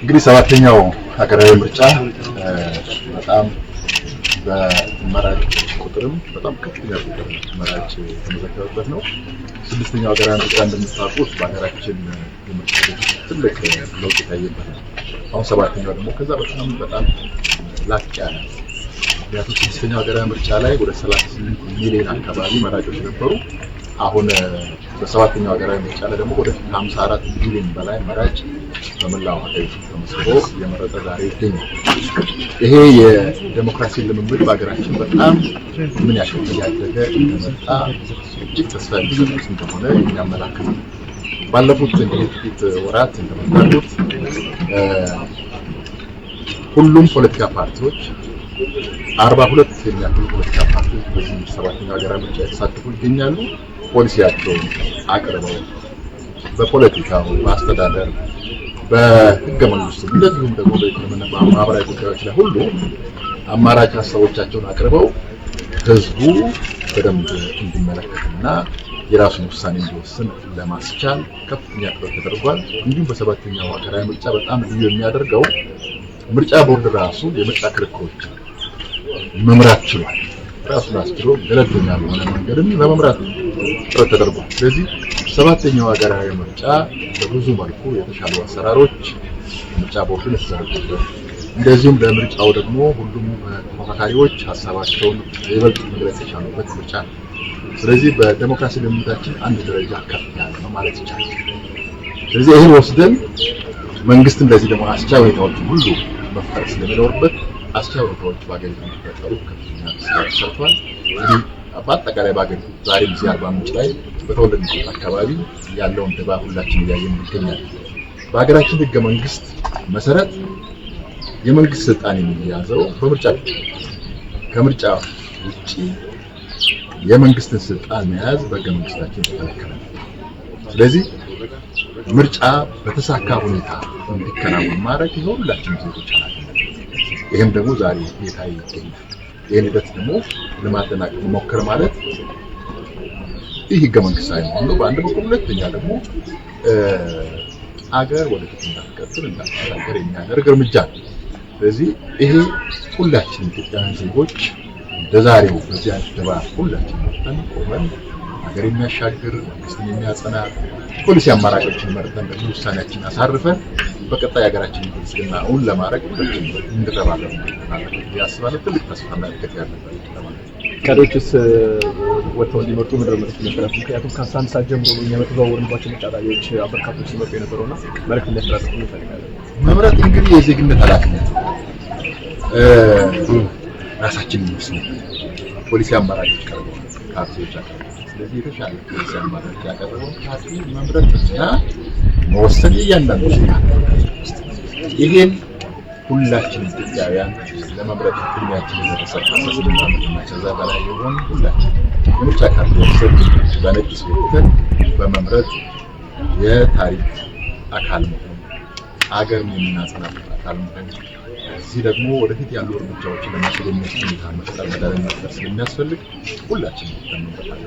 እንግዲህ ሰባተኛው ሀገራዊ ምርጫ በጣም በመራጭ ቁጥርም በጣም ከፍተኛ ቁጥር መራጭ የተመዘገበበት ነው። ስድስተኛው ሀገራዊ ምርጫ እንደምታውቁት በሀገራችን የምርጫ ትልቅ ለውጥ የታየበት ነው። አሁን ሰባተኛው ደግሞ ከዛ በጣም ላቅ ያለ ምክንያቱም ስድስተኛው ሀገራዊ ምርጫ ላይ ወደ 38 ሚሊዮን አካባቢ መራጮች ነበሩ። አሁን በሰባተኛው ሀገራዊ ምርጫ ላይ ደግሞ ወደ 54 ሚሊዮን በላይ መራጭ በመላው ሀገሪቱ ተመዝግቦ የመረጠ ዛሬ ይገኛል። ይሄ የዲሞክራሲ ልምምድ በሀገራችን በጣም ምን ያክል እያደገ እንደመጣ እጅግ ተስፋ የሚሰጥ እንደሆነ የሚያመላክት ነው። ባለፉት እንግዲህ ጥቂት ወራት እንደምታውቁት ሁሉም ፖለቲካ ፓርቲዎች 42 የሚያክሉ ፖለቲካ ፓርቲዎች በዚህ ሰባተኛው ሀገራዊ ምርጫ የተሳተፉ ይገኛሉ። ፖሊሲያቸውን አቅርበው በፖለቲካው፣ በአስተዳደር፣ በህገ መንግስቱ እንደዚሁም ደግሞ በኢኮኖሚና በማህበራዊ ጉዳዮች ላይ ሁሉ አማራጭ ሀሳቦቻቸውን አቅርበው ህዝቡ በደንብ እንዲመለከትና የራሱን ውሳኔ እንዲወስን ለማስቻል ከፍተኛ ጥረት ተደርጓል። እንዲሁም በሰባተኛው ሀገራዊ ምርጫ በጣም ልዩ የሚያደርገው ምርጫ ቦርድ ራሱ የምርጫ ክርክሮች መምራት ችሏል። ራሱን አስችሎ ገለልተኛ በሆነ መንገድም ለመምራት ጥረት ተደርጓል። ስለዚህ ሰባተኛው ሀገራዊ ምርጫ በብዙ መልኩ የተሻሉ አሰራሮች ምርጫ ቦርድን የተዘረጉበት እንደዚሁም ለምርጫው ደግሞ ሁሉም ተፎካካሪዎች ሀሳባቸውን ይበልጥ መግለጽ የቻሉበት ምርጫ ነው። ስለዚህ በዲሞክራሲ ልምምዳችን አንድ ደረጃ ከፍ ያለ ነው ማለት ይቻላል። ስለዚህ ይህን ወስደን መንግስት እንደዚህ ደግሞ አስቻይ ሁኔታዎችን ሁሉ መፍጠር ስለሚኖርበት አስቻይ ሁኔታዎች በአገሪቱ እንዲፈጠሩ ከፍተኛ ስራ ተሰርቷል። እንግዲህ በአጠቃላይ በአገሪቱ ዛሬም እዚህ አርባ ምንጭ ላይ በተወለድንበት አካባቢ ያለውን ድባብ ሁላችን እያየን እንገኛለን። በሀገራችን ህገ መንግስት መሰረት የመንግስት ስልጣን የሚያዘው በምርጫ ብቻ ከምርጫ ውጪ የመንግስትን ስልጣን መያዝ በህገ መንግስታችን የተከለከለ ነው። ስለዚህ ምርጫ በተሳካ ሁኔታ እንዲከናወን ማድረግ የሁላችንም ዜጎች ኃላፊነት ነው። ይህም ደግሞ ዛሬ የታየ ይገኛል። ይህን ሂደት ደግሞ ለማጠናቀቅ መሞከር ማለት ይህ ህገ መንግስታዊ መሆኑ በአንድ በኩል፣ ሁለተኛ ደግሞ አገር ወደፊት እንዳትቀጥል እንዳትሻገር የሚያደርግ እርምጃ ነው። ስለዚህ ይሄ ሁላችንም ኢትዮጵያውያን ዜጎች በዛሬው በዚህ አይነት ድባብ ሁላችንም መጥተን ቆመን ሀገር የሚያሻግር መንግስትን የሚያጸና ፖሊሲ አማራጮችን መርጠን ደግሞ ውሳኔያችንን አሳርፈን በቀጣይ ሀገራችንን ብልጽግና እውን ለማድረግ ሁላችንም እንድንረባረብ ያስባለ ትልቅ ተስፋና እድገት ያለበት ለማለት ነው። ቀሪዎችስ ወጥተው እንዲመርጡ ምድር መልዕክት መሰረት ምክንያቱም ከ11 ሰዓት ጀምሮ ነው እኛ በተዘዋወርንባቸው ምርጫ ጣቢያዎች አበርካቶች ሲመጡ የነበረውና መልዕክት እንዲያስተላልፉ እንፈልጋለን። መምረጥ እንግዲህ የዜግነት ኃላፊነት ራሳችንን ይመስላል። ፖሊሲ አማራጮች ቀርበዋል፣ ፓርቲዎች አቀርበዋል። ስለዚህ የተሻለ ፖሊሲ አማራጭ ያቀረበው ፓርቲ መምረጥና መወሰን እያንዳንዱ ይሄን ሁላችንም ኢትዮጵያውያን ለመምረጥ ሁላችንም የተሰጠን ስልጣን እና ከዛ በላይ የሆን ሁላችን የምርጫ ካርድ ወስደን በነቂስ ወጥተን በመምረጥ የታሪክ አካል መሆን አገርን የምናጸናበት አካል መሆን እዚህ ደግሞ ወደፊት ያሉ እርምጃዎችን ለማድረግ የሚያስችል ሁኔታ መፍጠር መዳረግ መፍጠር ስለሚያስፈልግ ሁላችንም ተመጣጣኝ